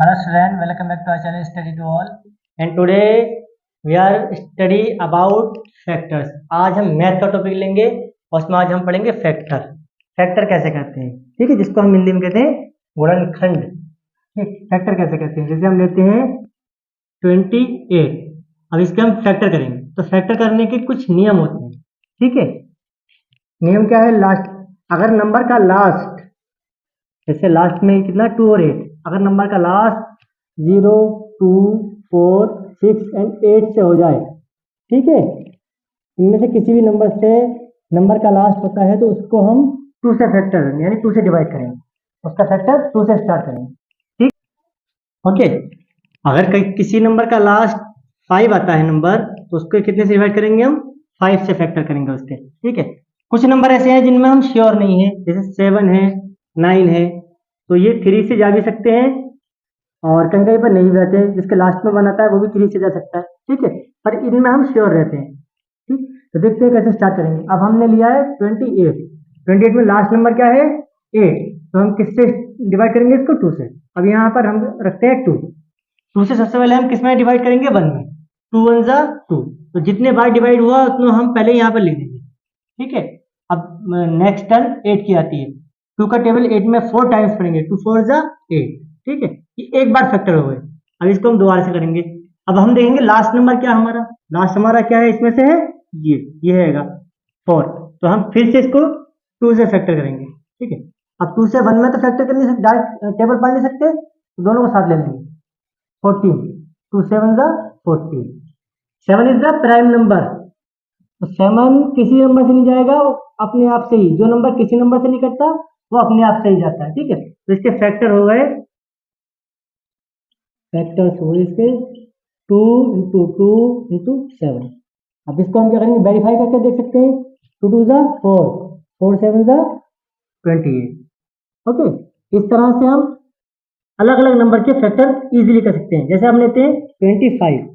Hello student, welcome back to our channel Study to All. And today we are study about factors. आज हम math का topic लेंगे और उसमें आज हम पढ़ेंगे फैक्टर। फैक्टर कैसे करते हैं, ठीक है, जिसको हम हिंदी में कहते हैं गुणनखंड। ठीक, फैक्टर कैसे करते हैं, जैसे हम लेते हैं 28। अब इसके हम फैक्टर करेंगे तो फैक्टर करने के कुछ नियम होते हैं। ठीक है, नियम क्या है? लास्ट, अगर नंबर का लास्ट, जैसे लास्ट में कितना 2 और 8, अगर नंबर का लास्ट 0, 2, 4, 6 एंड 8 से हो जाए, ठीक है, इनमें से किसी भी नंबर से नंबर का लास्ट होता है तो उसको हम 2 से फैक्टर करेंगे, यानी 2 से डिवाइड करेंगे, उसका फैक्टर 2 से स्टार्ट करेंगे। ठीक, ओके। अगर किसी नंबर का लास्ट 5 आता है नंबर, तो उसको कितने से डिवाइड करेंगे? हम 5 से फैक्टर करेंगे उसके। ठीक है, कुछ नंबर ऐसे हैं जिनमें हम श्योर नहीं है, जैसे 7 है, 9 है, तो ये 3 से जा भी सकते हैं और कहीं कहीं पर नहीं भी रहते हैं, जिसके लास्ट में 1 आता है वो भी 3 से जा सकता है। ठीक है, पर इनमें हम श्योर रहते हैं। ठीक, तो देखते हैं कैसे स्टार्ट करेंगे। अब हमने लिया है 28 में लास्ट नंबर क्या है? 8, तो हम किससे डिवाइड करेंगे इसको? 2 से। अब यहाँ पर हम रखते हैं 2 से सबसे पहले हम किस में डिवाइड करेंगे? 1 में। 2 1 जा 2, तो जितने बार डिवाइड हुआ उतना हम पहले यहाँ पर लिख देंगे। ठीक है, अब नेक्स्ट टर्न 8 की आती है। 2 का टेबल 8 में 4 टाइम्स पढ़ेंगे, 2 4 जा 8। ठीक है, ये एक बार फैक्टर हो गए। अब इसको हम दोबारा से करेंगे। अब हम देखेंगे लास्ट नंबर क्या हमारा, लास्ट हमारा क्या है इसमें से? है ये रहेगा 4, तो हम फिर से इसको 2 से फैक्टर करेंगे। ठीक है, अब 2 से 1 में तो फैक्टर कर नहीं सकते, डायरेक्ट टेबल पढ़ नहीं सकते, तो दोनों को साथ ले लेंगे। 14, 2 7 जा 14। 7 इज द प्राइम नंबर, तो 7 किसी नंबर से नहीं जाएगा, वो अपने आप से ही, जो नंबर किसी नंबर से नहीं करता वो अपने आप से ही जाता है। ठीक है, तो इसके फैक्टर हो गए, फैक्टर्स हुए इसके 2 इंटू 2 इंटू 7। अब इसको हम क्या करेंगे? वेरीफाई करके देख सकते हैं। 2 2 जा 4, 4 7 जा 28। ओके, इस तरह से हम अलग अलग नंबर के फैक्टर इजीली कर सकते हैं। जैसे हम लेते हैं 25।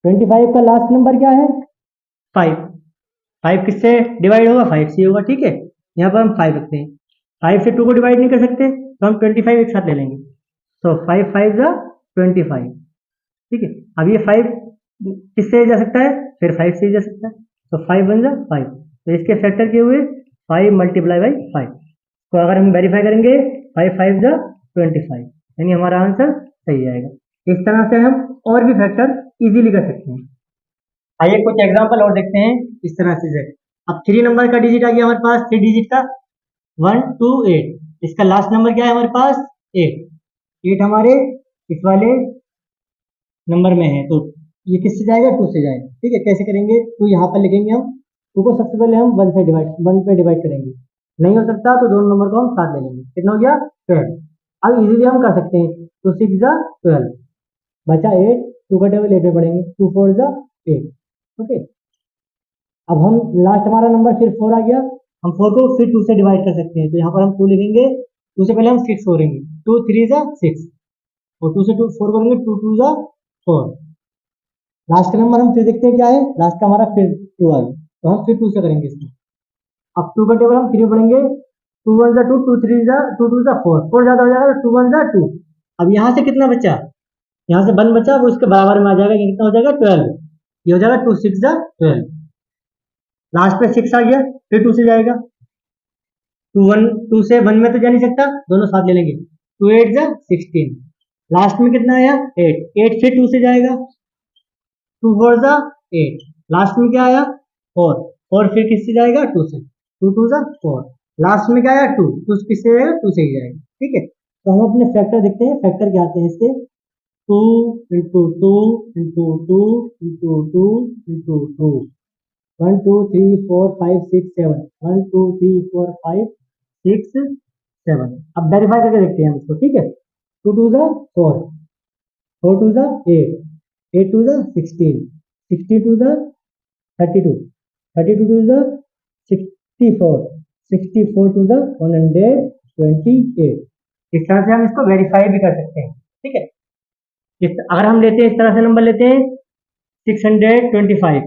25 का लास्ट नंबर क्या है? 5। 5 किससे डिवाइड होगा? 5 से होगा। ठीक है, यहाँ पर हम 5 रखते हैं। 5 से 2 को डिवाइड नहीं कर सकते, तो हम 25 एक साथ ले लेंगे। तो 5 5 जा 25। ठीक है, अब ये 5 किससे जा सकता है? फिर 5 से जा सकता है, तो 5 1 जा 5, तो इसके फैक्टर के हुए 5 मल्टीप्लाई बाई 5। तो अगर हम वेरीफाई करेंगे 5 5 जा 25, यानी हमारा आंसर सही आएगा। इस तरह से हम और भी फैक्टर इजीली कर सकते हैं। आइए कुछ एग्जांपल और देखते हैं इस तरह से। अब 3 नंबर का डिजिट आ गया हमारे पास, 3 डिजिट का 1 2 8, इसका लास्ट नंबर क्या है हमारे पास? 8। 8 हमारे इस वाले नंबर में है, तो ये किससे जाएगा? 2 से जाएगा। ठीक है, कैसे करेंगे? 2 यहाँ पर लिखेंगे हम, 2 को सबसे पहले हम 1 से डिवाइड, 1 पे डिवाइड करेंगे। नहीं हो सकता तो दोनों नंबर को हम साथ ले लेंगे। कितना हो गया? 12। अब इजीली हम कर सकते हैं, 2 6 जा 12, बचा 8, 2 का टेबल 8 में पढ़ेंगे, 2 4 जा 8। ओके, अब हम लास्ट हमारा नंबर फिर 4 आ गया, हम 4 को फिर 2 से डिवाइड कर सकते हैं, तो यहाँ पर हम 2 लिखेंगे, 2 से पहले हम 6 करेंगे, 2 3 जा 6, और 2 से 2 4 करेंगे, 2 2 जा 4। लास्ट का नंबर हम फिर देखते हैं क्या है, लास्ट का हमारा फिर 2 आ गया, तो हम फिर 2 से करेंगे इसको। अब 2 का टेबल हम 3 पढ़ेंगे, 2 1 जा 2, 2 3 जा 2 2 जा 4, 4 ज्यादा हो जाएगा, तो 2 1 जा 2। अब यहाँ से कितना बचा? यहाँ से 1 बचा, वो इसके बराबर में आ जाएगा, कितना हो जाएगा? 12। ये हो जाएगा 2 6 जा 12। लास्ट में 6 आ गया, फिर 2 से जाएगा, 2 से 1 में तो जा नहीं सकता, दोनों साथ ले लेंगे, 2 8 जा 16। लास्ट में कितना आया? 8। 8 फिर 2 से जाएगा, 2 4 जा 8। लास्ट में क्या आया? 4। 4 फिर किससे जाएगा? 2 से, 2 2 जा 4। लास्ट में क्या आया? 2। 2 किससे जाएगा? 2 से ही जाएगा। ठीक है, तो हम अपने फैक्टर देखते हैं, फैक्टर क्या आते हैं इसके? 2 इंटू 2 इंटू 2 इंटू 2 इंटू 2, 1 2 3 4 5 6 7, 1 2 3 4 5 6 7। अब वेरीफाई करके देखते हैं हम इसको। ठीक है, 2 2 जा 4, 4 2 जा 8, 8 2 जा 16, 62 जा 32, 32 2 जा 64, 64 2 जा 128। इस तरह से हम इसको वेरीफाई भी कर सकते हैं। ठीक है, अगर हम लेते हैं इस तरह से नंबर लेते हैं 625,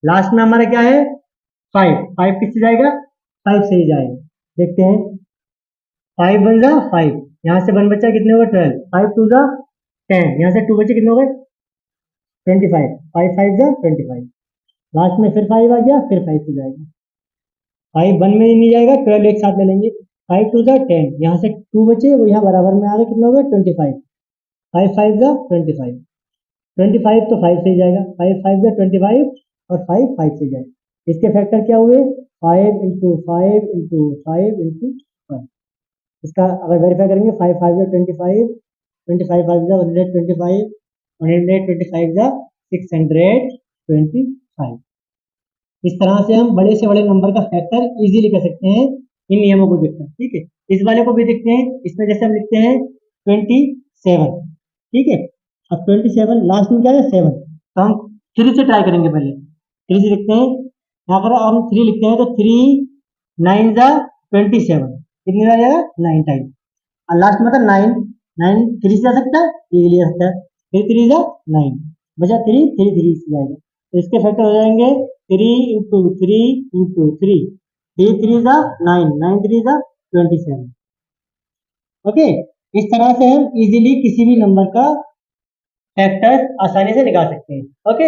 लास्ट में हमारा क्या है? 5। 5 किससे जाएगा? 5 से ही जाएगा। देखते हैं, 5 1 जा 5, यहाँ से 1 बचा कितने हो गए 12, 5 2 जा 10, यहाँ से 2 बचे कितने हो गए 25, 5 5 जा 25, लास्ट में फिर 5 आ गया, फिर 5 हो जाएगा, 5 1 में नहीं जाएगा, 12 एक साथ ले लेंगे, 5 2 जा 10, यहाँ से 2 बचे वो यहाँ बराबर में आ गए, कितने हो गए 25, 5 5 जा 25, 25 तो 5 से ही जाएगा, 5 5 जा 25 और 5 5 से जाएगा, इसके फैक्टर क्या हुए 5 इंटू 5 इंटू 5 इंटू 5, इसका अगर वेरीफाई करेंगे 5 5 जा 25, 25 5 जा 125, 125 जा 625, इस तरह से हम बड़े से बड़े नंबर का फैक्टर इजीली कर सकते हैं इन नियमों को देखकर, ठीक है। इस वाले को भी देखते हैं, इसमें जैसे हम लिखते हैं 27, ठीक है, अब 27 लास्ट में क्या है 7, तो हम 3 से ट्राई करेंगे, पहले 3 से लिखते हैं, यहाँ पर हम 3 लिखते हैं तो 3 9 जा 27, कितनी बार जाएगा 9 टाइम, और लास्ट में था 9, 9 3 से जा सकता है, ये ले सकता है, फिर 3 जा 9 बचा 3 3 3 से जाएगा, तो इसके फैक्टर हो जाएंगे 3 इंटू 3 इंटू 3, 3 3 जा 9, 9 3 जा 27, ओके। इस तरह से हम इजीली किसी भी नंबर का फैक्टर आसानी से निकाल सकते हैं, ओके।